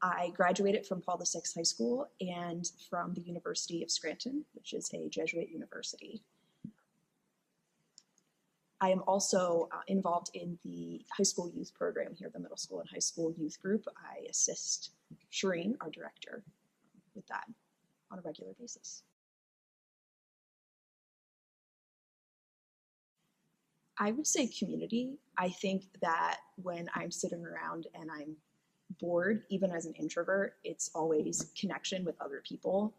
I graduated from Paul VI High School and from the University of Scranton, which is a Jesuit university. I am also involved in the high school youth program here, the middle school and high school youth group. I assist Shireen, our director, with that on a regular basis. I would say community. I think that when I'm sitting around and I'm bored, even as an introvert, it's always connection with other people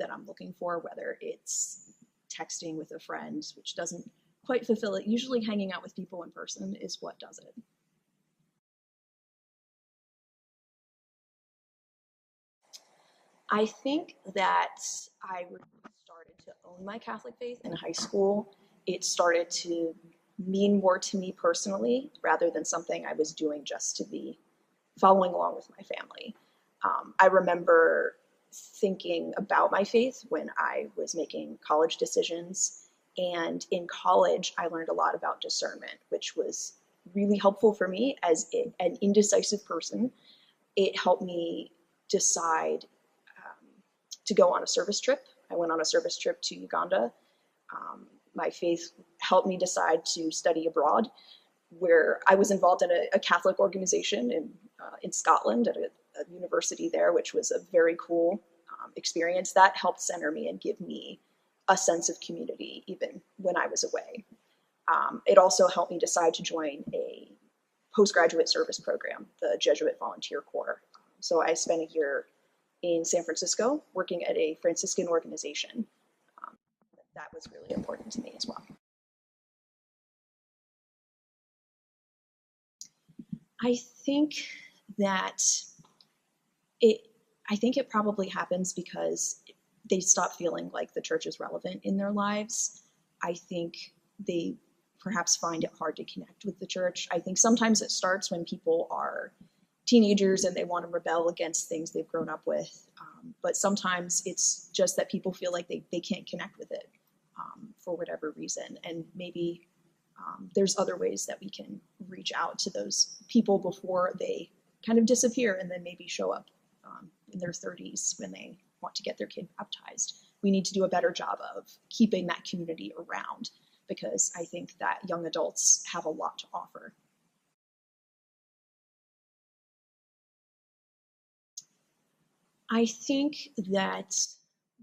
that I'm looking for, whether it's texting with a friend, which doesn't quite fulfill it. Usually hanging out with people in person is what does it. I think that I started to own my Catholic faith in high school. It started to mean more to me personally rather than something I was doing just to be following along with my family. I remember thinking about my faith when I was making college decisions. And in college, I learned a lot about discernment, which was really helpful for me as an indecisive person. It helped me decide to go on a service trip. I went on a service trip to Uganda. My faith helped me decide to study abroad, where I was involved in a Catholic organization in Scotland at a university there, which was a very cool experience. That helped center me and give me a sense of community even when I was away. It also helped me decide to join a postgraduate service program, the Jesuit Volunteer Corps. So I spent a year in San Francisco working at a Franciscan organization. That was really important to me as well. I think that it probably happens because they stop feeling like the church is relevant in their lives. I think they perhaps find it hard to connect with the church. I think sometimes it starts when people are teenagers and they want to rebel against things they've grown up with. But sometimes it's just that people feel like they can't connect with it for whatever reason. And maybe there's other ways that we can reach out to those people before they kind of disappear and then maybe show up in their 30s when they want to get their kid baptized. We need to do a better job of keeping that community around because I think that young adults have a lot to offer. I think that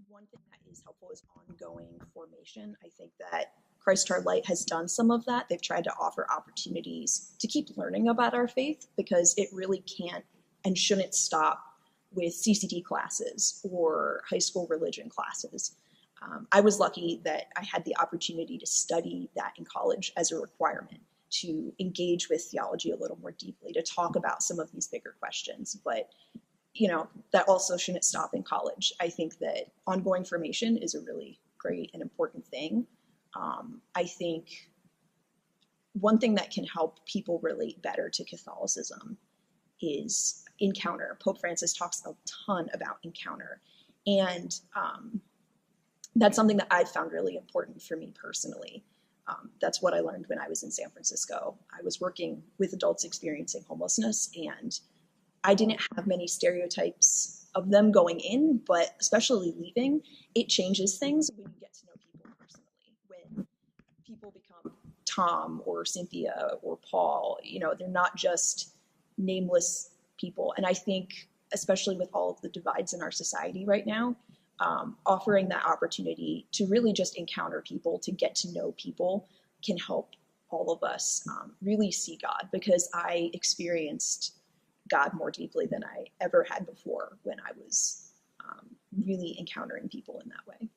one thing that is helpful is ongoing formation. I think that Christ Our Light has done some of that. They've tried to offer opportunities to keep learning about our faith because it really can't and shouldn't stop with CCD classes or high school religion classes. I was lucky that I had the opportunity to study that in college as a requirement, to engage with theology a little more deeply, to talk about some of these bigger questions. But that also shouldn't stop in college. I think that ongoing formation is a really great and important thing. I think one thing that can help people relate better to Catholicism is encounter. Pope Francis talks a ton about encounter. And that's something that I've found really important for me personally. That's what I learned when I was in San Francisco. I was working with adults experiencing homelessness, and I didn't have many stereotypes of them going in, but especially leaving, it changes things when you get to know people personally. When people become Tom or Cynthia or Paul, they're not just nameless people. And I think, especially with all of the divides in our society right now, offering that opportunity to really just encounter people, to get to know people, can help all of us really see God, because I experienced God more deeply than I ever had before when I was really encountering people in that way.